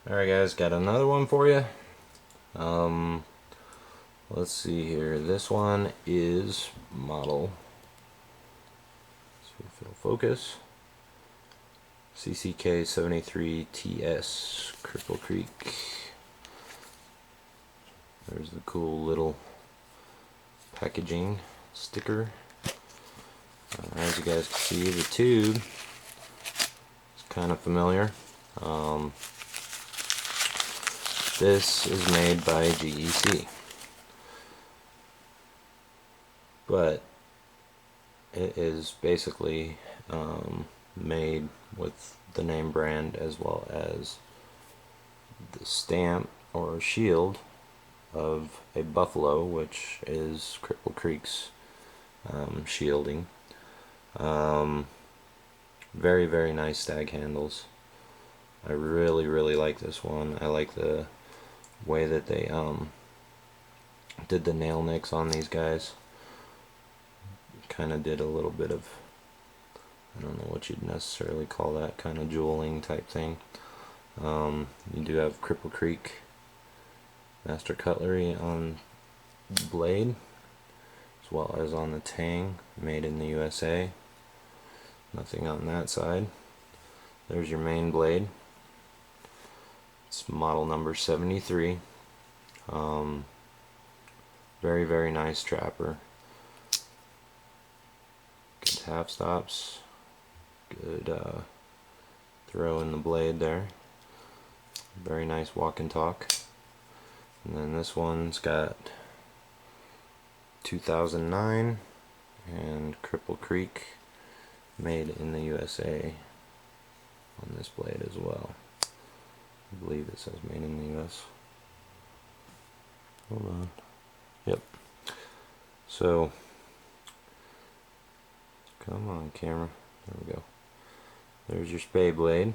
Alright guys, got another one for you. Let's see here. This one is model, see if it'll focus, CCK73TS Cripple Creek. There's the cool little packaging sticker. As you guys can see, the tube is kind of familiar. This is made by GEC, but it is basically made with the name brand as well as the stamp or shield of a buffalo, which is Cripple Creek's shielding. Very, very nice stag handles. I really like this one. I like the way that they did the nail nicks on these guys. Kind of did a little bit of, I don't know what you'd necessarily call that, kind of jeweling type thing. You do have Cripple Creek Master Cutlery on the blade, as well as on the tang, made in the USA. Nothing on that side. There's your main blade. It's model number 73. Very nice trapper. Good half stops. Good throw in the blade there. Very nice walk and talk. And then this one's got 2009 and Cripple Creek, made in the USA, on this blade as well. I believe it says made in the US. Hold on. Yep. So, come on camera. There we go. There's your spade blade.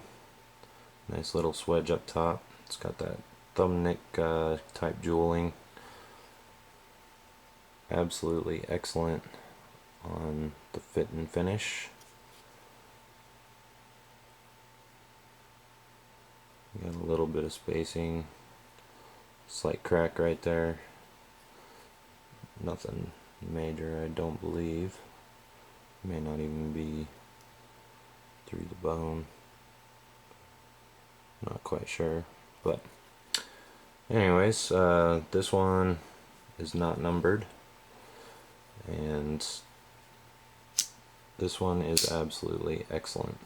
Nice little swedge up top. It's got that thumb nick type jeweling. Absolutely excellent on the fit and finish. Got a little bit of spacing, slight crack right there. Nothing major, I don't believe. May not even be through the bone. Not quite sure, but anyways, this one is not numbered, and this one is absolutely excellent.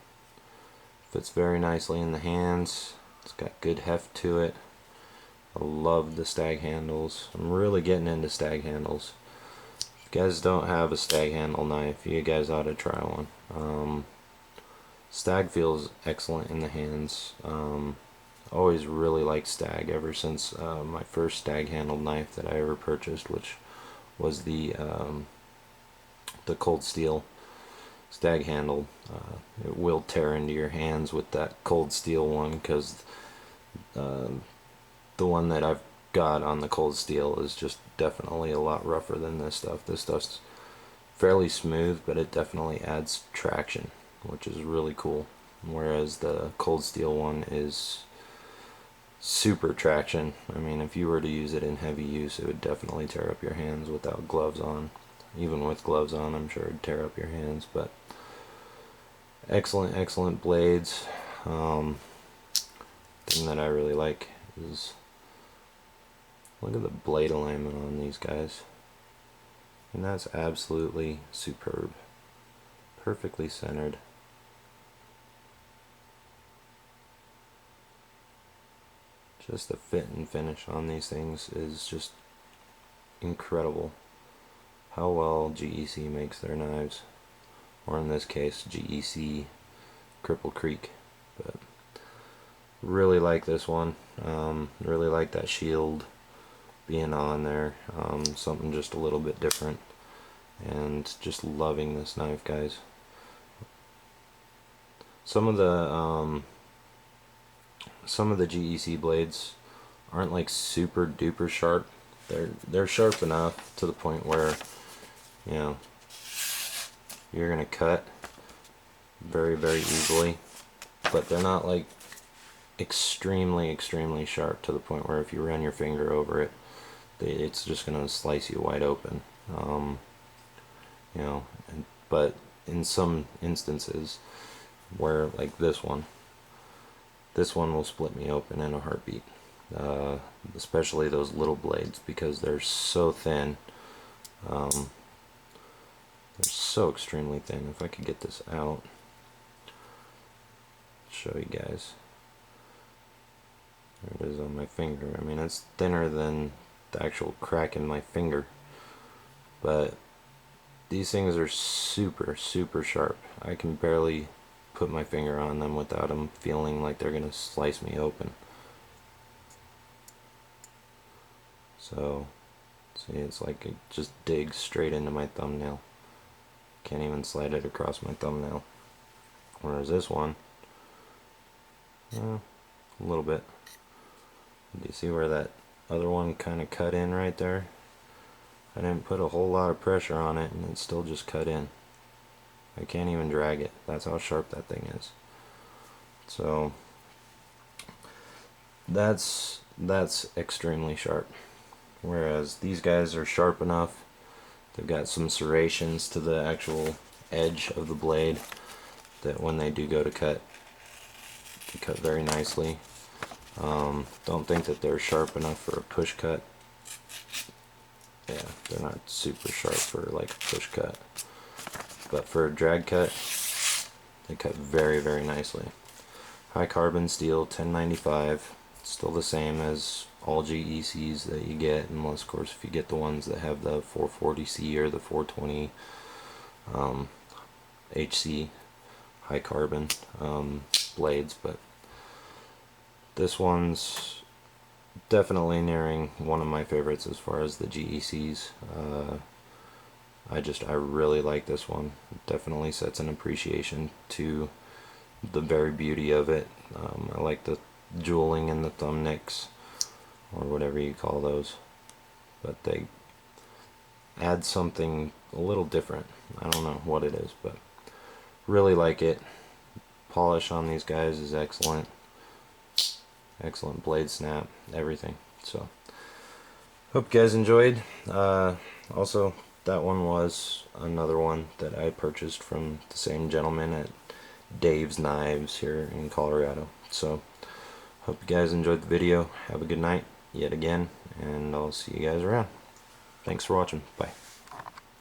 Fits very nicely in the hands. It's got good heft to it. I love the stag handles. I'm really getting into stag handles. If you guys don't have a stag handle knife, you guys ought to try one. Stag feels excellent in the hands. Always really liked stag ever since my first stag handled knife that I ever purchased, which was the Cold Steel stag handled. It will tear into your hands with that Cold Steel one, because the one that I've got on the Cold Steel is just definitely a lot rougher than this stuff. This stuff's fairly smooth, but it definitely adds traction, which is really cool. Whereas the Cold Steel one is super traction. I mean, if you were to use it in heavy use, it would definitely tear up your hands without gloves on. Even with gloves on, I'm sure it'd tear up your hands. But excellent blades. Thing that I really like is, look at the blade alignment on these guys, and that's absolutely superb. Perfectly centered. Just the fit and finish on these things is just incredible. How well GEC makes their knives, or in this case GEC Cripple Creek. But really like this one. Really like that shield being on there. Something just a little bit different, and just loving this knife, guys. Some of the GEC blades aren't like super duper sharp. They're sharp enough to the point where, you know, you're gonna cut very easily, but they're not like extremely sharp, to the point where if you run your finger over it, it's just gonna slice you wide open. You know, but in some instances, where like this one will split me open in a heartbeat. Especially those little blades, because they're so thin. They're so extremely thin. If I could get this out, show you guys. There it is on my finger. I mean, it's thinner than the actual crack in my finger, but these things are super sharp. I can barely put my finger on them without them feeling like they're gonna slice me open. So, see, it's like it just digs straight into my thumbnail. Can't even slide it across my thumbnail. Whereas this one, a little bit. Do you see where that other one kind of cut in right there? I didn't put a whole lot of pressure on it, and it still just cut in. I can't even drag it. That's how sharp that thing is. So that's extremely sharp. Whereas these guys are sharp enough. They've got some serrations to the actual edge of the blade that when they do go to cut, they cut very nicely. Don't think that they're sharp enough for a push cut. Yeah, they're not super sharp for like a push cut. But for a drag cut, they cut very nicely. High carbon steel, 1095. Still the same as all GECs that you get, unless of course if you get the ones that have the 440C or the 420 HC high carbon blades. But this one's definitely nearing one of my favorites as far as the GECs. I really like this one. It definitely sets an appreciation to the very beauty of it. I like the jeweling in the thumb nicks, or whatever you call those, but they add something a little different. I don't know what it is, but really like it. Polish on these guys is excellent. Excellent blade snap, everything. So hope you guys enjoyed. Also, that one was another one that I purchased from the same gentleman at Dave's Knives here in Colorado. So hope you guys enjoyed the video. Have a good night yet again, and I'll see you guys around. Thanks for watching. Bye.